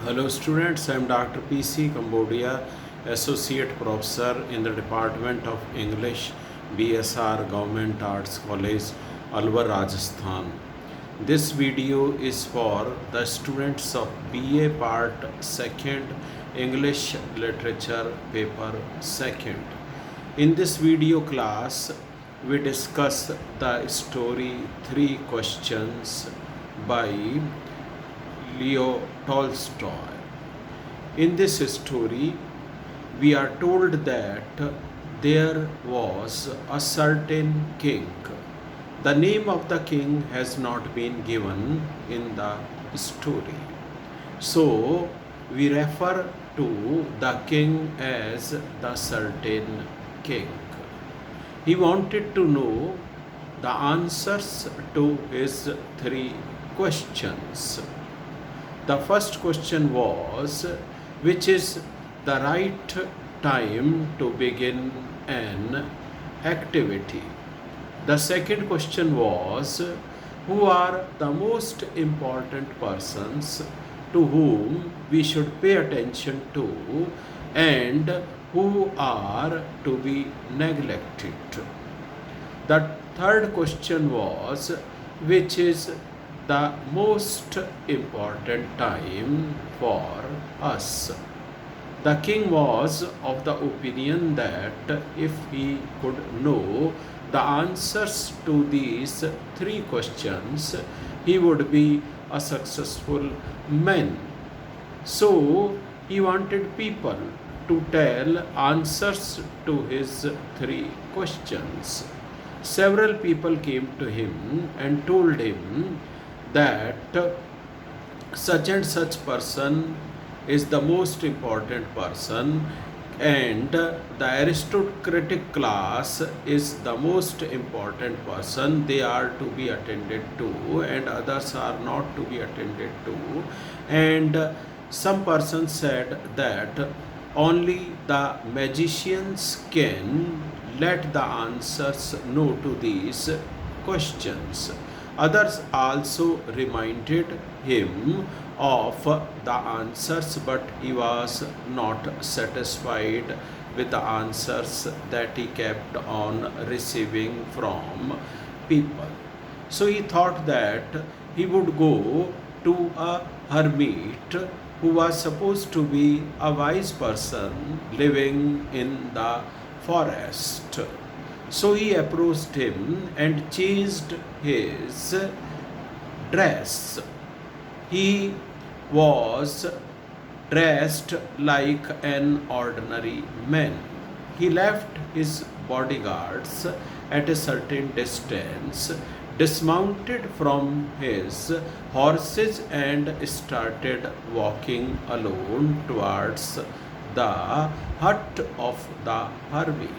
Hello students, I am Dr. PC Cambodia, Associate Professor in the Department of English, BSR Government Arts College, Alwar, Rajasthan. This video is for the students of BA Part 2nd English Literature Paper 2nd. In this video class, we discuss the story Three Questions by Leo Tolstoy. In this story, we are told that there was a certain king. The name of the king has not been given in the story. So, we refer to the king as the certain king. He wanted to know the answers to his three questions. The first question was, which is the right time to begin an activity? The second question was, who are the most important persons to whom we should pay attention to and who are to be neglected? The third question was, which is the most important time for us? The king was of the opinion that if he could know the answers to these three questions, he would be a successful man. So he wanted people to tell answers to his three questions. Several people came to him and told him that such and such person is the most important person, and the aristocratic class is the most important person. They are to be attended to and others are not to be attended to. And some persons said that only the magicians can let the answers know to these questions. Others also reminded him of the answers, but he was not satisfied with the answers that he kept on receiving from people. So he thought that he would go to a hermit who was supposed to be a wise person living in the forest. So he approached him and changed his dress. He was dressed like an ordinary man. He left his bodyguards at a certain distance, dismounted from his horses, and started walking alone towards the hut of the hermit.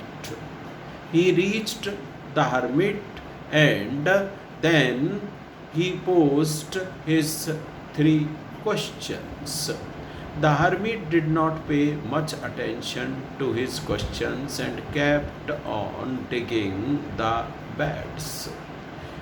He reached the hermit and then he posed his three questions. The hermit did not pay much attention to his questions and kept on digging the beds.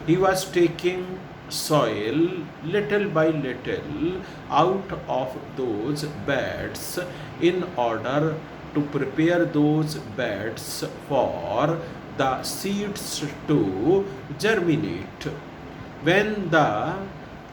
He was taking soil little by little out of those beds in order to prepare those beds for the seeds to germinate. When the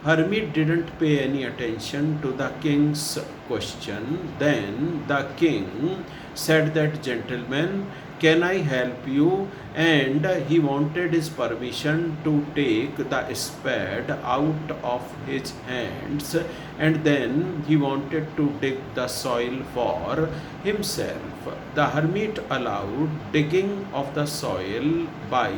hermit didn't pay any attention to the king's question, then the king said that, "Gentleman, can I help you?" And he wanted his permission to take the spade out of his hands, and then he wanted to dig the soil for himself. The hermit allowed digging of the soil by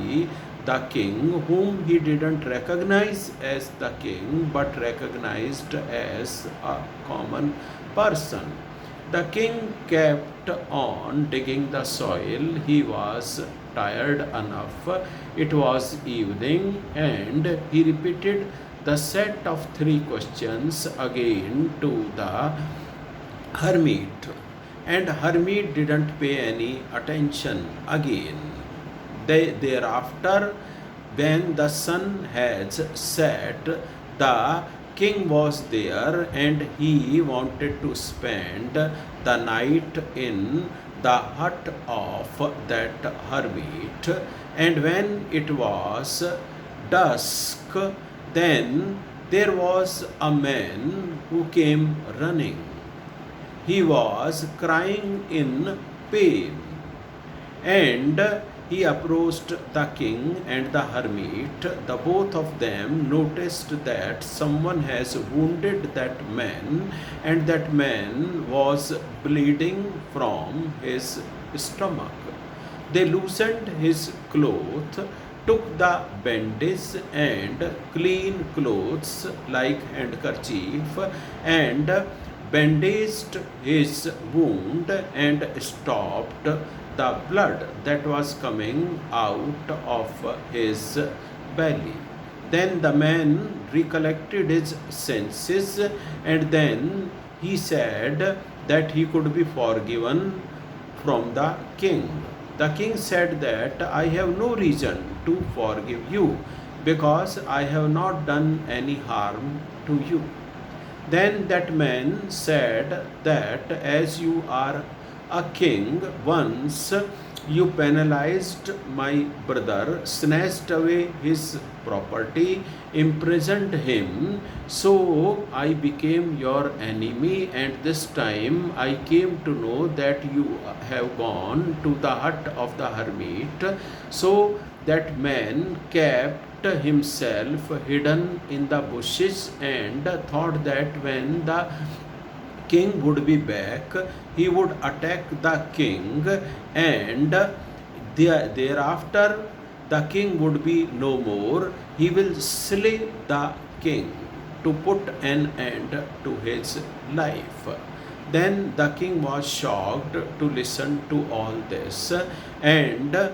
the king, whom he didn't recognize as the king but recognized as a common person. The king kept on digging the soil. He was tired enough. It was evening, and he repeated the set of three questions again to the hermit. And hermit didn't pay any attention again. Thereafter, when the sun has set, the king was there and he wanted to spend the night in the hut of that hermit. And when it was dusk, then there was a man who came running. He was crying in pain, and he approached the king and the hermit. The both of them noticed that someone has wounded that man, and that man was bleeding from his stomach. They loosened his cloth, took the bandage and clean clothes like handkerchief, and bandaged his wound and stopped the blood that was coming out of his belly. Then the man recollected his senses, and then he said that he could be forgiven from the king. The king said that I have no reason to forgive you because I have not done any harm to you. Then that man said that as you are a king, once you penalized my brother, snatched away his property, imprisoned him, so I became your enemy, and this time I came to know that you have gone to the hut of the hermit. So that man kept himself hidden in the bushes and thought that when the king would be back, he would attack the king, and thereafter the king would be no more. He will slay the king to put an end to his life. Then the king was shocked to listen to all this, and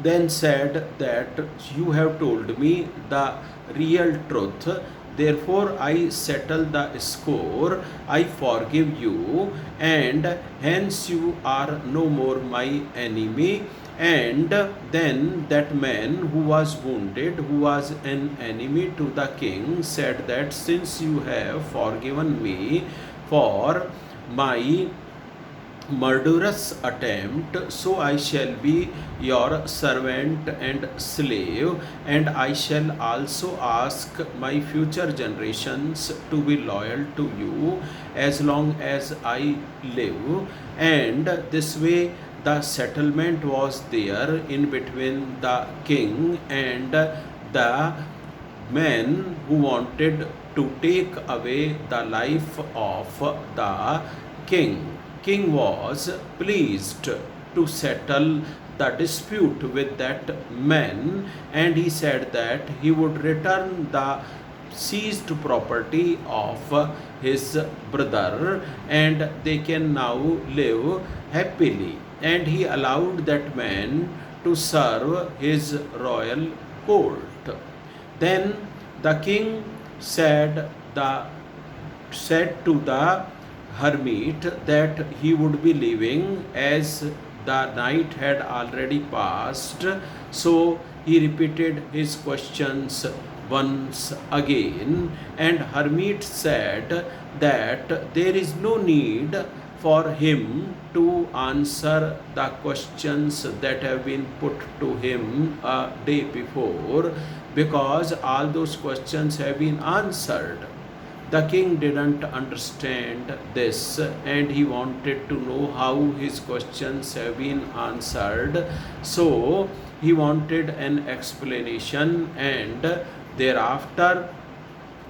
then said that you have told me the real truth, therefore I settle the score, I forgive you, and hence you are no more my enemy. And then that man who was wounded, who was an enemy to the king, said that since you have forgiven me for my murderous attempt, so I shall be your servant and slave, and I shall also ask my future generations to be loyal to you as long as I live. And this way the settlement was there in between the king and the man who wanted to take away the life of the king. King was pleased to settle the dispute with that man, and he said that he would return the seized property of his brother, and they can now live happily. And he allowed that man to serve his royal court. Then the king said to the hermit that he would be leaving as the night had already passed. So he repeated his questions once again, and hermit said that there is no need for him to answer the questions that have been put to him a day before, because all those questions have been answered. The king didn't understand this, and he wanted to know how his questions have been answered. So he wanted an explanation, and thereafter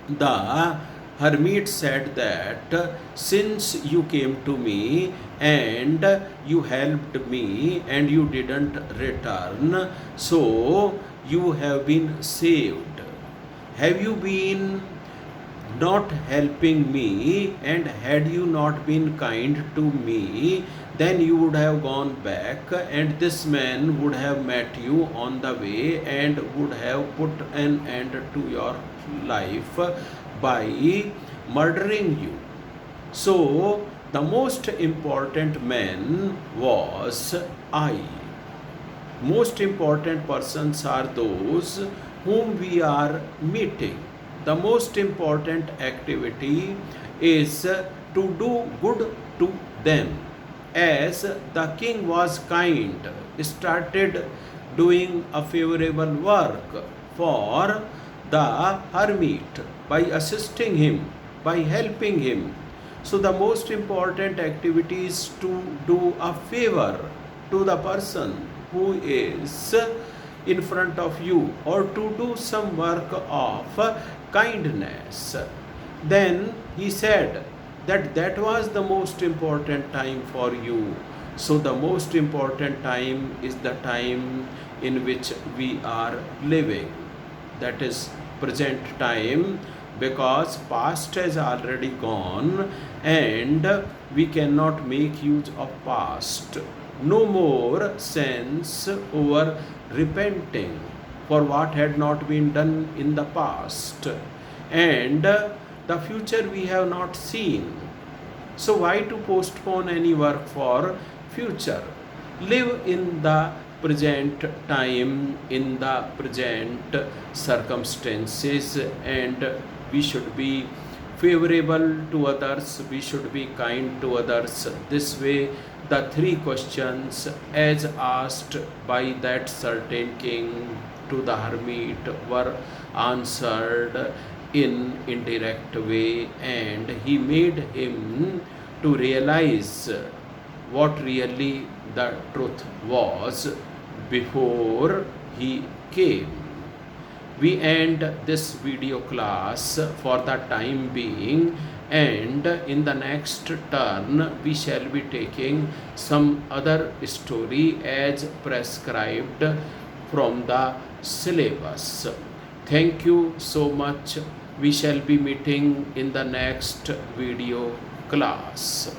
the hermit said that since you came to me and you helped me and you didn't return, so you have been saved. Have you been not helping me, and had you not been kind to me, then you would have gone back, and this man would have met you on the way and would have put an end to your life by murdering you. So the most important man was I. Most important persons are those whom we are meeting. the most important activity is to do good to them. As the king was kind, started doing a favorable work for the hermit by assisting him, by helping him. So the most important activity is to do a favor to the person who is in front of you, or to do some work of kindness. Then he said that that was the most important time for you. So the most important time is the time in which we are living, that is present time, because past has already gone and we cannot make use of past. No more sense over repenting for what had not been done in the past, and the future we have not seen. So why to postpone any work for future? Live in the present time, in the present circumstances, and we should be favorable to others, we should be kind to others. This way, the three questions as asked by that certain king to the hermit were answered in indirect way, and he made him to realize what really the truth was before he came. We end this video class for the time being, and in the next turn we shall be taking some other story as prescribed from the syllabus. Thank you so much. We shall be meeting in the next video class.